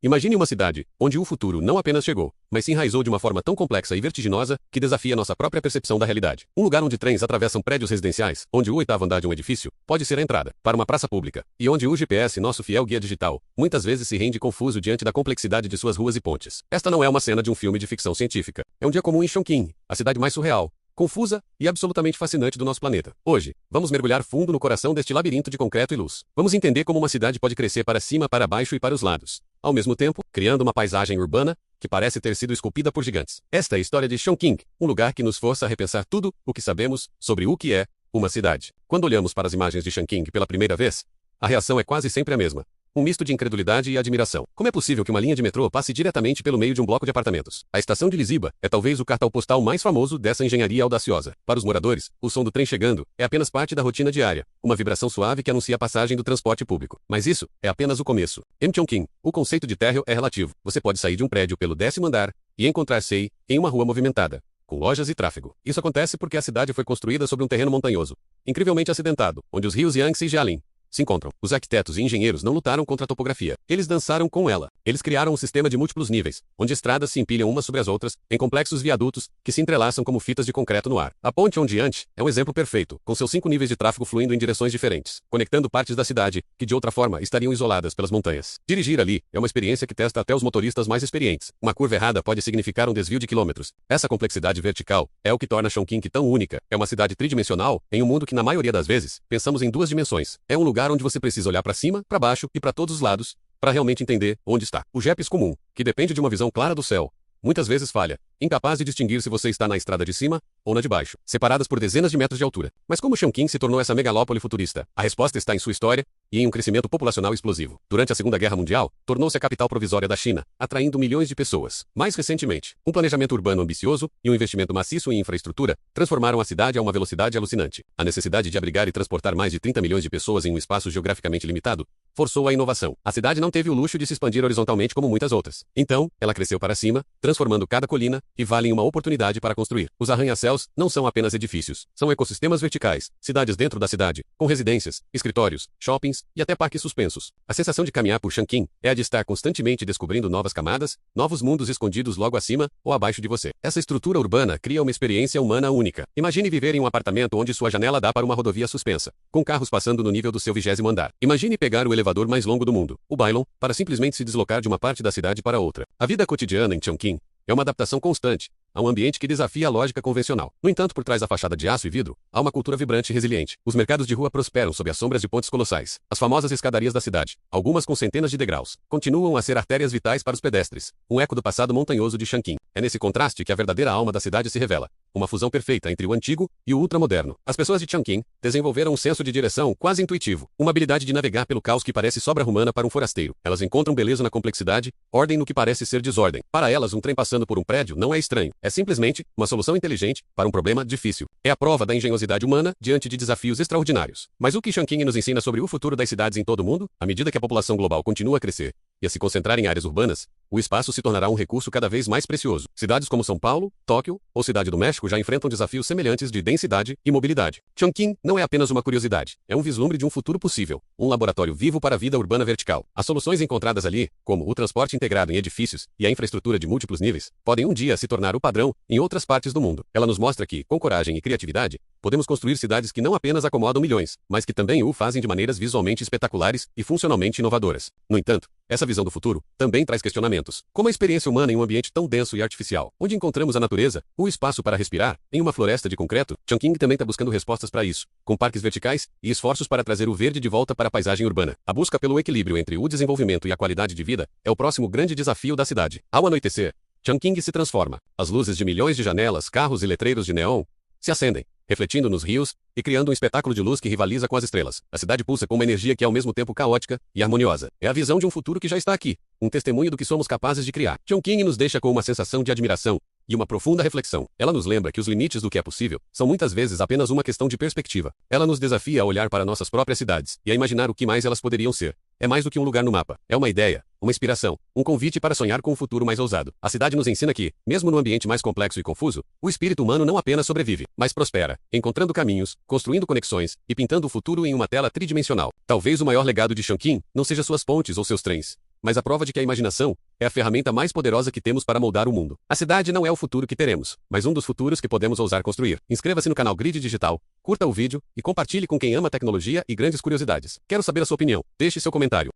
Imagine uma cidade, onde o futuro não apenas chegou, mas se enraizou de uma forma tão complexa e vertiginosa, que desafia nossa própria percepção da realidade. Um lugar onde trens atravessam prédios residenciais, onde o oitavo andar de um edifício pode ser a entrada para uma praça pública, e onde o GPS, nosso fiel guia digital, muitas vezes se rende confuso diante da complexidade de suas ruas e pontes. Esta não é uma cena de um filme de ficção científica. É um dia comum em Chongqing, a cidade mais surreal, confusa e absolutamente fascinante do nosso planeta. Hoje, vamos mergulhar fundo no coração deste labirinto de concreto e luz. Vamos entender como uma cidade pode crescer para cima, para baixo e para os lados, ao mesmo tempo, criando uma paisagem urbana que parece ter sido esculpida por gigantes. Esta é a história de Chongqing, um lugar que nos força a repensar tudo o que sabemos sobre o que é uma cidade. Quando olhamos para as imagens de Chongqing pela primeira vez, a reação é quase sempre a mesma. Um misto de incredulidade e admiração. Como é possível que uma linha de metrô passe diretamente pelo meio de um bloco de apartamentos? A estação de Liziba é talvez o cartão postal mais famoso dessa engenharia audaciosa. Para os moradores, o som do trem chegando é apenas parte da rotina diária, uma vibração suave que anuncia a passagem do transporte público. Mas isso é apenas o começo. Em Chongqing, o conceito de térreo é relativo. Você pode sair de um prédio pelo 10º andar e encontrar-se em uma rua movimentada, com lojas e tráfego. Isso acontece porque a cidade foi construída sobre um terreno montanhoso, incrivelmente acidentado, onde os rios Yangtze e Jialing se encontram. Os arquitetos e engenheiros não lutaram contra a topografia. Eles dançaram com ela. Eles criaram um sistema de múltiplos níveis, onde estradas se empilham umas sobre as outras, em complexos viadutos, que se entrelaçam como fitas de concreto no ar. A ponte ondeante é um exemplo perfeito, com seus 5 níveis de tráfego fluindo em direções diferentes, conectando partes da cidade, que de outra forma estariam isoladas pelas montanhas. Dirigir ali é uma experiência que testa até os motoristas mais experientes. Uma curva errada pode significar um desvio de quilômetros. Essa complexidade vertical é o que torna Chongqing tão única. É uma cidade tridimensional, em um mundo que na maioria das vezes, pensamos em 2 dimensões. É um lugar onde você precisa olhar para cima, para baixo e para todos os lados, para realmente entender onde está. O GPS comum, que depende de uma visão clara do céu, muitas vezes falha, incapaz de distinguir se você está na estrada de cima ou na de baixo, separadas por dezenas de metros de altura. Mas como Chongqing se tornou essa megalópole futurista? A resposta está em sua história e em um crescimento populacional explosivo. Durante a Segunda Guerra Mundial, tornou-se a capital provisória da China, atraindo milhões de pessoas. Mais recentemente, um planejamento urbano ambicioso e um investimento maciço em infraestrutura transformaram a cidade a uma velocidade alucinante. A necessidade de abrigar e transportar mais de 30 milhões de pessoas em um espaço geograficamente limitado forçou a inovação. A cidade não teve o luxo de se expandir horizontalmente como muitas outras. Então, ela cresceu para cima, transformando cada colina e vale em uma oportunidade para construir. Os arranha-céus não são apenas edifícios, são ecossistemas verticais, cidades dentro da cidade, com residências, escritórios, shoppings e até parques suspensos. A sensação de caminhar por Chongqing é a de estar constantemente descobrindo novas camadas, novos mundos escondidos logo acima ou abaixo de você. Essa estrutura urbana cria uma experiência humana única. Imagine viver em um apartamento onde sua janela dá para uma rodovia suspensa, com carros passando no nível do seu 20º andar. Imagine pegar o elevador mais longo do mundo, o Bailon, para simplesmente se deslocar de uma parte da cidade para outra. A vida cotidiana em Chongqing é uma adaptação constante a um ambiente que desafia a lógica convencional. No entanto, por trás da fachada de aço e vidro, há uma cultura vibrante e resiliente. Os mercados de rua prosperam sob as sombras de pontes colossais. As famosas escadarias da cidade, algumas com centenas de degraus, continuam a ser artérias vitais para os pedestres, um eco do passado montanhoso de Chongqing. É nesse contraste que a verdadeira alma da cidade se revela. Uma fusão perfeita entre o antigo e o ultramoderno. As pessoas de Chongqing desenvolveram um senso de direção quase intuitivo, uma habilidade de navegar pelo caos que parece sobra romana para um forasteiro. Elas encontram beleza na complexidade, ordem no que parece ser desordem. Para elas, um trem passando por um prédio não é estranho, é simplesmente uma solução inteligente para um problema difícil. É a prova da engenhosidade humana diante de desafios extraordinários. Mas o que Chongqing nos ensina sobre o futuro das cidades em todo o mundo? À medida que a população global continua a crescer e a se concentrar em áreas urbanas, o espaço se tornará um recurso cada vez mais precioso. Cidades como São Paulo, Tóquio ou Cidade do México já enfrentam desafios semelhantes de densidade e mobilidade. Chongqing não é apenas uma curiosidade, é um vislumbre de um futuro possível, um laboratório vivo para a vida urbana vertical. As soluções encontradas ali, como o transporte integrado em edifícios e a infraestrutura de múltiplos níveis, podem um dia se tornar o padrão em outras partes do mundo. Ela nos mostra que, com coragem e criatividade, podemos construir cidades que não apenas acomodam milhões, mas que também o fazem de maneiras visualmente espetaculares e funcionalmente inovadoras. No entanto, essa visão do futuro também traz questionamentos. Como a experiência humana em um ambiente tão denso e artificial, onde encontramos a natureza, o espaço para respirar, em uma floresta de concreto? Chongqing também está buscando respostas para isso, com parques verticais e esforços para trazer o verde de volta para a paisagem urbana. A busca pelo equilíbrio entre o desenvolvimento e a qualidade de vida é o próximo grande desafio da cidade. Ao anoitecer, Chongqing se transforma. As luzes de milhões de janelas, carros e letreiros de neon se acendem, refletindo nos rios e criando um espetáculo de luz que rivaliza com as estrelas. A cidade pulsa com uma energia que é ao mesmo tempo caótica e harmoniosa. É a visão de um futuro que já está aqui, um testemunho do que somos capazes de criar. Chongqing nos deixa com uma sensação de admiração e uma profunda reflexão. Ela nos lembra que os limites do que é possível são muitas vezes apenas uma questão de perspectiva. Ela nos desafia a olhar para nossas próprias cidades e a imaginar o que mais elas poderiam ser. É mais do que um lugar no mapa. É uma ideia, uma inspiração, um convite para sonhar com um futuro mais ousado. A cidade nos ensina que, mesmo no ambiente mais complexo e confuso, o espírito humano não apenas sobrevive, mas prospera, encontrando caminhos, construindo conexões e pintando o futuro em uma tela tridimensional. Talvez o maior legado de Chongqing não seja suas pontes ou seus trens, mas a prova de que a imaginação é a ferramenta mais poderosa que temos para moldar o mundo. A cidade não é o futuro que teremos, mas um dos futuros que podemos ousar construir. Inscreva-se no canal Grid Digital, curta o vídeo e compartilhe com quem ama tecnologia e grandes curiosidades. Quero saber a sua opinião. Deixe seu comentário.